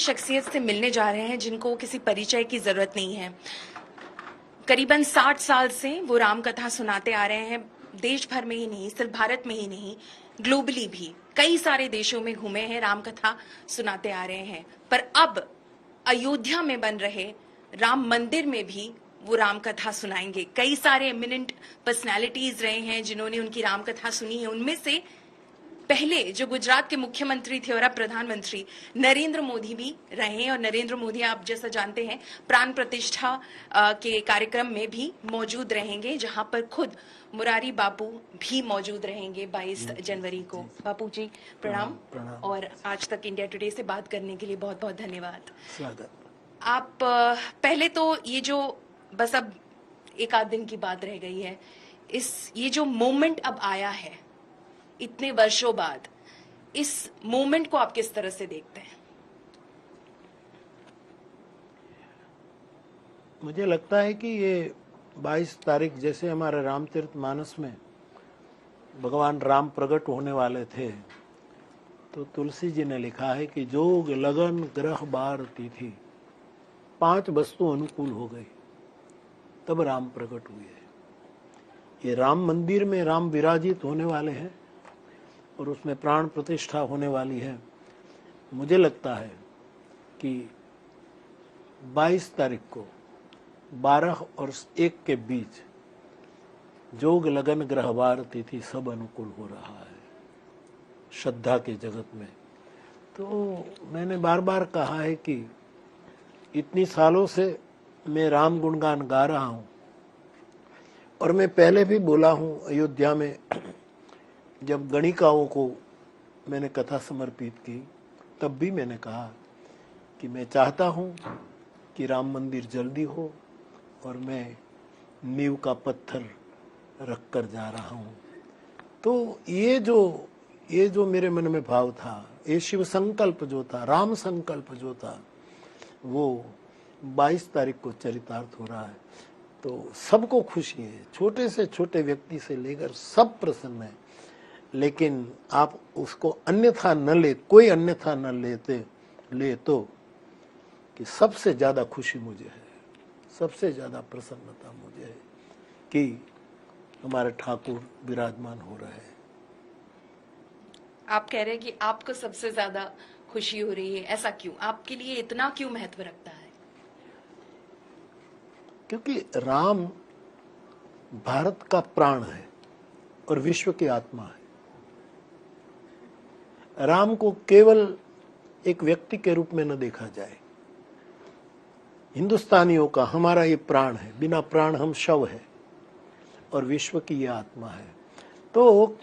शख्सियत से मिलने जा रहे हैं जिनको किसी परिचय की जरूरत नहीं है। करीबन 60 साल से वो राम कथा सुनाते आ रहे हैं। देश भर में ही नहीं, सिर्फ भारत में ही नहीं, ग्लोबली भी कई सारे देशों में घूमे हैं, राम कथा सुनाते आ रहे हैं। पर अब अयोध्या में बन रहे राम मंदिर में भी वो राम कथा सुनाएंगे। कई सारे एमिनेंट पर्सनालिटीज रहे हैं जिन्होंने उनकी राम कथा सुनी है। उनमें से पहले जो गुजरात के मुख्यमंत्री थे और अब प्रधानमंत्री नरेंद्र मोदी भी रहे हैं। और नरेंद्र मोदी आप जैसा जानते हैं प्राण प्रतिष्ठा के कार्यक्रम में भी मौजूद रहेंगे, जहां पर खुद मुरारी बापू भी मौजूद रहेंगे 22 जनवरी को। बापू जी प्रणाम। और आज तक इंडिया टुडे से बात करने के लिए बहुत बहुत धन्यवाद। स्वागत। आप पहले तो ये जो बस अब एक आध दिन की बात रह गई है, ये जो मोमेंट अब आया है इतने वर्षों बाद, इस मोमेंट को आप किस तरह से देखते हैं? मुझे लगता है कि ये 22 तारीख जैसे हमारे रामचरितमानस में भगवान राम प्रकट होने वाले थे, तो तुलसी जी ने लिखा है कि जोग लगन ग्रह बार तिथि 5 वस्तु अनुकूल हो गई, तब राम प्रकट हुए। ये राम मंदिर में राम विराजित होने वाले हैं और उसमें प्राण प्रतिष्ठा होने वाली है। मुझे लगता है कि 22 तारीख को 12 और 1 के बीच जोग लगन ग्रहवार तिथि सब अनुकूल हो रहा है श्रद्धा के जगत में। तो मैंने बार बार कहा है कि इतनी सालों से मैं राम गुणगान गा रहा हूँ, और मैं पहले भी बोला हूँ अयोध्या में जब गणिकाओं को मैंने कथा समर्पित की, तब भी मैंने कहा कि मैं चाहता हूं कि राम मंदिर जल्दी हो और मैं नींव का पत्थर रख कर जा रहा हूं। तो ये जो मेरे मन में भाव था, ये शिव संकल्प जो था, राम संकल्प जो था, वो 22 तारीख को चरितार्थ हो रहा है। तो सबको खुशी है, छोटे से छोटे व्यक्ति से लेकर सब प्रसन्न है। लेकिन आप उसको अन्यथा न ले, कोई अन्यथा न ले तो कि सबसे ज्यादा खुशी मुझे है, सबसे ज्यादा प्रसन्नता मुझे है कि हमारे ठाकुर विराजमान हो रहे हैं। आप कह रहे हैं कि आपको सबसे ज्यादा खुशी हो रही है, ऐसा क्यों? आपके लिए इतना क्यों महत्व रखता है? क्योंकि राम भारत का प्राण है और विश्व की आत्मा है। राम को केवल एक व्यक्ति के रूप में न देखा जाए। हिंदुस्तानियों का, हमारा ये प्राण है, बिना प्राण हम शव है, और विश्व की ये आत्मा है। तो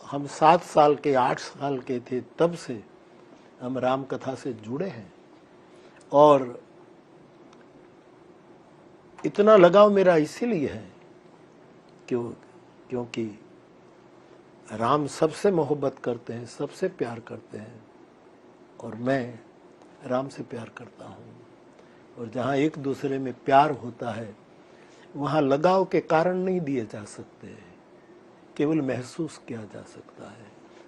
हम 7 साल के, 8 साल के थे तब से हम राम कथा से जुड़े हैं, और इतना लगाव मेरा इसीलिए है क्योंकि राम सबसे मोहब्बत करते हैं, सबसे प्यार करते हैं, और मैं राम से प्यार करता हूँ। और जहाँ एक दूसरे में प्यार होता है वहाँ लगाव के कारण नहीं दिए जा सकते, केवल महसूस किया जा सकता है।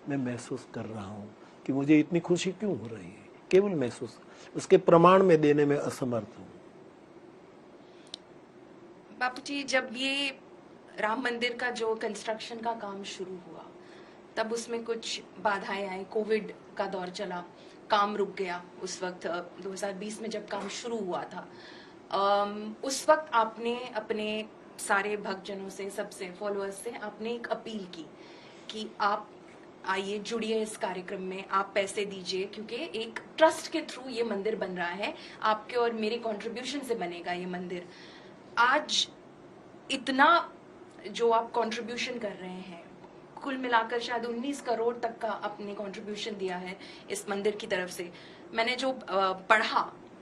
मैं महसूस कर रहा हूँ कि मुझे इतनी खुशी क्यों हो रही है, केवल महसूस, उसके प्रमाण में देने में असमर्थ हूँ। बापू जी, जब ये राम मंदिर का जो कंस्ट्रक्शन का काम शुरू हुआ, तब उसमें कुछ बाधाएं आई, कोविड का दौर चला, काम रुक गया। उस वक्त 2020 में जब काम शुरू हुआ था, उस वक्त आपने अपने सारे भक्तजनों से, सबसे फॉलोअर्स से आपने एक अपील की कि आप आइए, जुड़िए इस कार्यक्रम में, आप पैसे दीजिए, क्योंकि एक ट्रस्ट के थ्रू ये मंदिर बन रहा है, आपके और मेरे कंट्रीब्यूशन से बनेगा ये मंदिर। आज इतना जो आप कंट्रीब्यूशन कर रहे हैं, कुल मिलाकर शायद 19 करोड़ तक का आपने कंट्रीब्यूशन दिया है इस मंदिर की तरफ से। मैंने जो पढ़ा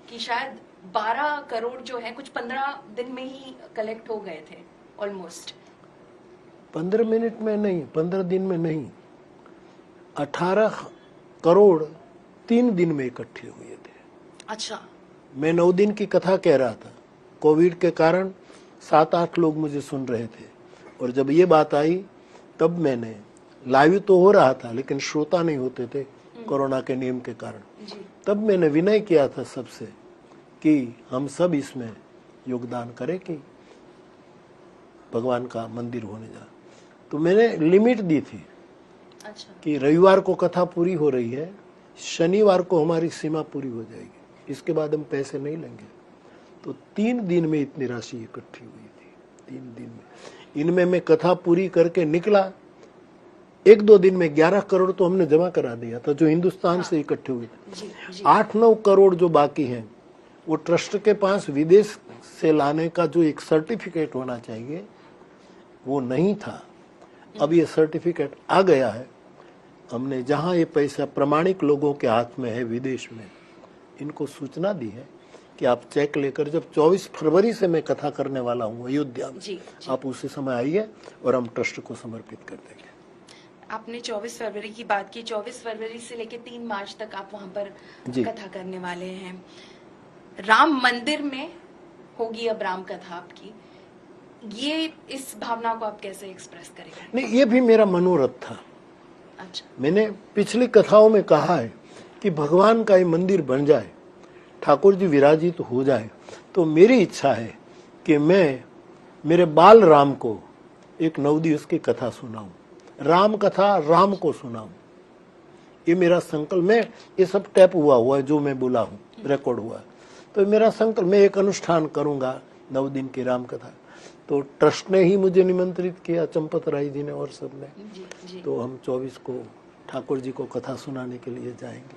कि शायद 12 करोड़ जो है कुछ 15 दिन में ही कलेक्ट हो गए थे, ऑलमोस्ट 15 मिनट में नहीं, 15 दिन में नहीं, 18 करोड़ 3 दिन में इकट्ठे हुए थे। अच्छा। मैं 9 दिन की कथा कह रहा था, कोविड के कारण 7-8 लोग मुझे सुन रहे थे, और जब ये बात आई तब मैंने, लाइव तो हो रहा था लेकिन श्रोता नहीं होते थे, कोरोना के नियम के कारण। जी तब मैंने विनय किया था सबसे कि हम सब इसमें योगदान करें कि भगवान का मंदिर होने जा। तो मैंने लिमिट दी थी अच्छा कि रविवार को कथा पूरी हो रही है, शनिवार को हमारी सीमा पूरी हो जाएगी, इसके बाद हम पैसे नहीं लेंगे। तो 3 दिन में इतनी राशि इकट्ठी हुई थी, 3 दिन में। इनमें मैं कथा पूरी करके निकला, 1-2 दिन में 11 करोड़ तो हमने जमा करा दिया था जो हिंदुस्तान से इकट्ठे हुए थे। जी जी 8-9 करोड़ जो बाकी हैं वो ट्रस्ट के पास विदेश से लाने का जो एक सर्टिफिकेट होना चाहिए वो नहीं था। अब ये सर्टिफिकेट आ गया है। हमने जहां ये पैसा प्रमाणिक लोगों के हाथ में है विदेश में, इनको सूचना दी है कि आप चेक लेकर, जब 24 फरवरी से मैं कथा करने वाला हूँ अयोध्या में, जी आप उसी समय आइए और हम ट्रस्ट को समर्पित कर देंगे। आपने 24 फरवरी की बात की, 24 फरवरी से लेकर 3 मार्च तक आप वहां पर जी। कथा करने वाले हैं। राम मंदिर में होगी अब राम कथा आपकी, ये इस भावना को आप कैसे एक्सप्रेस करेंगे? नहीं, ये भी मेरा मनोरथ था। अच्छा मैंने पिछली कथाओं में कहा है कि भगवान का ये मंदिर बन जाए, ठाकुर जी विराजित हो जाए, तो मेरी इच्छा है कि मैं मेरे बाल राम को एक 9 दिवस की कथा सुनाऊं, राम कथा राम को सुनाऊं। ये मेरा संकल्प। मैं ये सब टैप हुआ है जो मैं बोला हूँ, रिकॉर्ड हुआ है। तो मेरा संकल्प, मैं एक अनुष्ठान करूंगा 9 दिन की राम कथा। तो ट्रस्ट ने ही मुझे निमंत्रित किया, चंपत राय जी ने और सब ने। जी जी तो हम 24 को ठाकुर जी को कथा सुनाने के लिए जाएंगे।